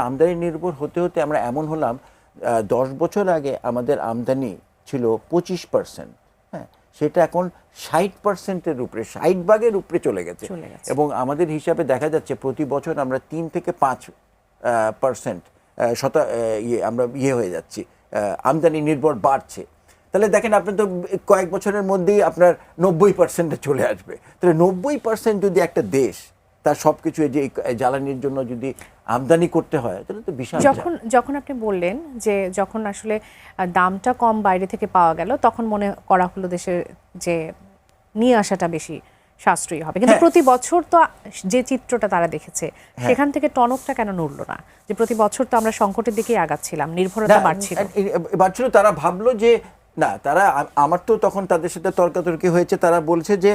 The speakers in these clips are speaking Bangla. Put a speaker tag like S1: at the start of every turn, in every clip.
S1: আমদানি নির্ভর হতে হতে আমরা এমন হলাম 10 বছর আগে আমাদের আমদানি ছিল 25%, হ্যাঁ, সেটা এখন 60%-এর উপরে, 60 ভাগের উপরে চলে গেছে। এবং আমাদের হিসাবে দেখা যাচ্ছে প্রতি বছর আমরা 3 থেকে 5% আমরা হয়ে যাচ্ছি, আমদানি নির্ভর বাড়ছে। তাহলে দেখেন আপনি তো কয়েক বছরের মধ্যেই আপনার 90%-এ চলে আসবে। তাহলে 90% যদি একটা দেশ তার সবকিছু যে জ্বালানির জন্য যদি আমদানি করতে হয় তাহলে তো বিশাল।
S2: যখন আপনি বললেন যে যখন আসলে দামটা কম বাইরে থেকে পাওয়া গেল তখন মনে করা হলো দেশের যে নিয়ে আসাটা বেশি সাশ্রয়ী হবে, কিন্তু প্রতি বছর তো যে চিত্রটা তারা দেখেছে সেখান থেকে টনকটা কেন নড়ল না? যে প্রতি বছর তো আমরা সংকটের দিকেই আগাচ্ছিলাম, নির্ভরতা
S1: বাড়ছিল। তারা ভাবলো যে না, তারা আমার তো তখন তাদের সাথে তর্কাতর্কি হয়েছে, তারা বলছে যে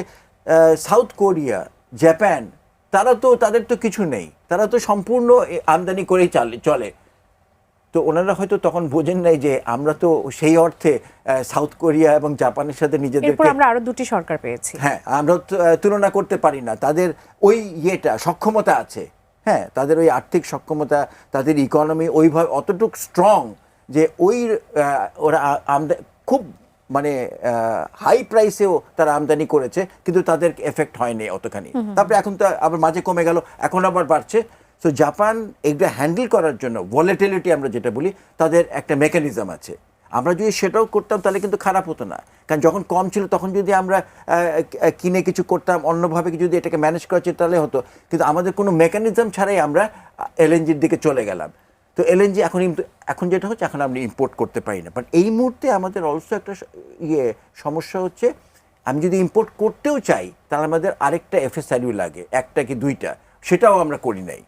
S1: সাউথ কোরিয়া, জাপান, তারা তো তাদের তো কিছু নেই, তারা তো সম্পূর্ণ আমদানি করেই চলে। তো ওনারা হয়তো তখন বোঝেন নাই যে আমরা তো সেই অর্থে সাউথ কোরিয়া এবং জাপানের সাথে নিজেদেরকে
S2: আমরা আরো দুটি সরকার পেয়েছি,
S1: হ্যাঁ, আমরা তুলনা করতে পারি না। তাদের ওই সক্ষমতা আছে, হ্যাঁ, তাদের ওই আর্থিক সক্ষমতা, তাদের ইকোনমি ওইভাবে অতটুকু স্ট্রং যে ওরা খুব মানে হাই প্রাইসেও তারা আমদানি করেছে, কিন্তু তাদের এফেক্ট হয়নি অতখানি। তারপরে এখন তো আবার মাঝে কমে গেল, এখন আবার বাড়ছে। সো জাপান এগুলো হ্যান্ডেল করার জন্য ভলিটিলিটি আমরা যেটা বলি, তাদের একটা মেকানিজম আছে। আমরা যদি সেটাও করতাম তাহলে কিন্তু খারাপ হতো না, কারণ যখন কম ছিল তখন যদি আমরা কিনে কিছু করতাম, অন্যভাবে যদি এটাকে ম্যানেজ করা যেত তাহলে হতো। কিন্তু আমাদের কোনো মেকানিজম ছাড়াই আমরা এলএনজির দিকে চলে গেলাম। তো এলএনজি এখন যেটা হচ্ছে, এখন আমরা ইম্পোর্ট করতে পারি না। বাট এই মুহূর্তে আমাদের অলসো একটা সমস্যা হচ্ছে, আমি যদি ইম্পোর্ট করতেও চাই তাহলে আমাদের আরেকটা এফএসআরইউ লাগে, একটা কি দুইটা, সেটাও আমরা করি নাই।